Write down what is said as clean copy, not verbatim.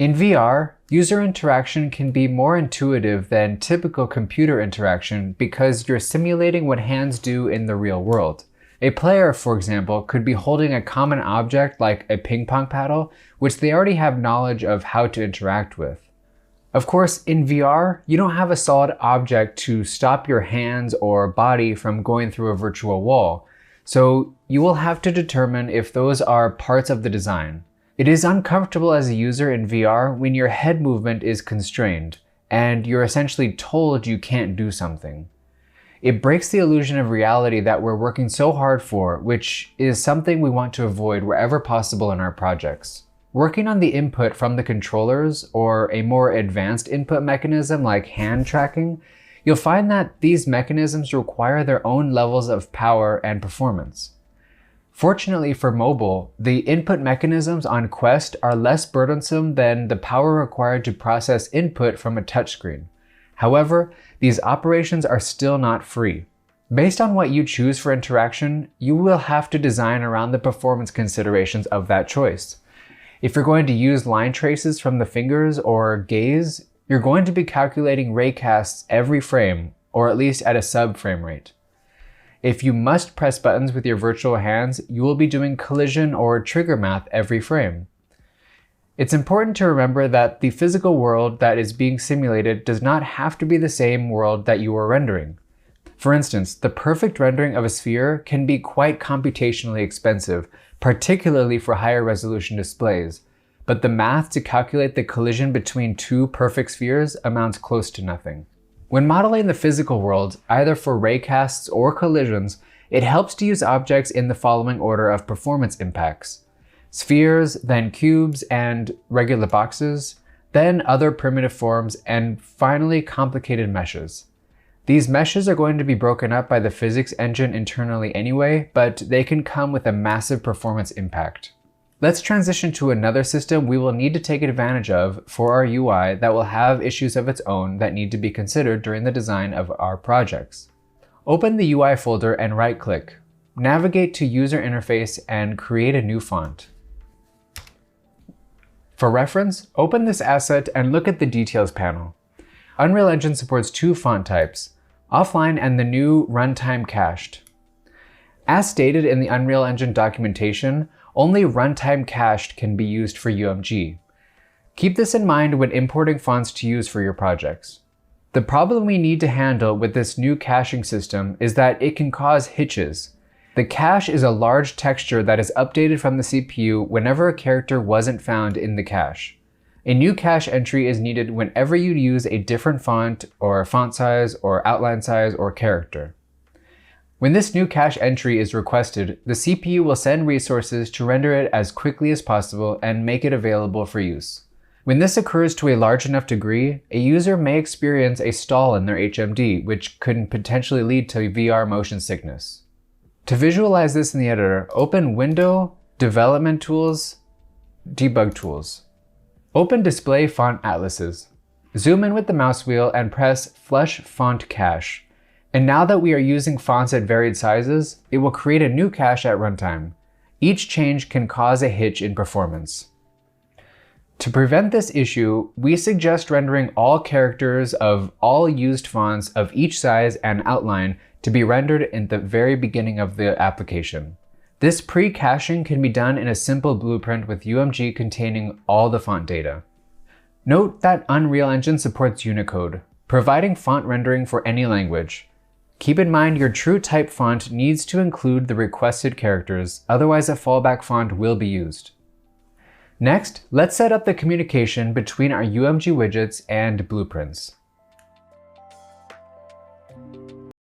In VR, user interaction can be more intuitive than typical computer interaction because you're simulating what hands do in the real world. A player, for example, could be holding a common object like a ping pong paddle, which they already have knowledge of how to interact with. Of course, in VR, you don't have a solid object to stop your hands or body from going through a virtual wall, so you will have to determine if those are parts of the design. It is uncomfortable as a user in VR when your head movement is constrained, and you're essentially told you can't do something. It breaks the illusion of reality that we're working so hard for, which is something we want to avoid wherever possible in our projects. Working on the input from the controllers, or a more advanced input mechanism like hand tracking, you'll find that these mechanisms require their own levels of power and performance. Fortunately for mobile, the input mechanisms on Quest are less burdensome than the power required to process input from a touchscreen. However, these operations are still not free. Based on what you choose for interaction, you will have to design around the performance considerations of that choice. If you're going to use line traces from the fingers or gaze, you're going to be calculating raycasts every frame, or at least at a sub-frame rate. If you must press buttons with your virtual hands, you will be doing collision or trigger math every frame. It's important to remember that the physical world that is being simulated does not have to be the same world that you are rendering. For instance, the perfect rendering of a sphere can be quite computationally expensive, particularly for higher resolution displays, but the math to calculate the collision between two perfect spheres amounts close to nothing. When modeling the physical world, either for raycasts or collisions, it helps to use objects in the following order of performance impacts: spheres, then cubes and regular boxes, then other primitive forms, and finally complicated meshes. These meshes are going to be broken up by the physics engine internally anyway, but they can come with a massive performance impact. Let's transition to another system we will need to take advantage of for our UI that will have issues of its own that need to be considered during the design of our projects. Open the UI folder and right-click. Navigate to User Interface and create a new font. For reference, open this asset and look at the Details panel. Unreal Engine supports two font types, offline and the new runtime cached. As stated in the Unreal Engine documentation, only runtime cached can be used for UMG. Keep this in mind when importing fonts to use for your projects. The problem we need to handle with this new caching system is that it can cause hitches. The cache is a large texture that is updated from the CPU whenever a character wasn't found in the cache. A new cache entry is needed whenever you use a different font or font size or outline size or character. When this new cache entry is requested, the CPU will send resources to render it as quickly as possible and make it available for use. When this occurs to a large enough degree, a user may experience a stall in their HMD, which could potentially lead to VR motion sickness. To visualize this in the editor, open Window, Development Tools, Debug Tools. Open Display Font Atlases. Zoom in with the mouse wheel and press Flush Font Cache. And now that we are using fonts at varied sizes, it will create a new cache at runtime. Each change can cause a hitch in performance. To prevent this issue, we suggest rendering all characters of all used fonts of each size and outline to be rendered in the very beginning of the application. This pre-caching can be done in a simple blueprint with UMG containing all the font data. Note that Unreal Engine supports Unicode, providing font rendering for any language. Keep in mind your true type font needs to include the requested characters, otherwise a fallback font will be used. Next, let's set up the communication between our UMG widgets and blueprints.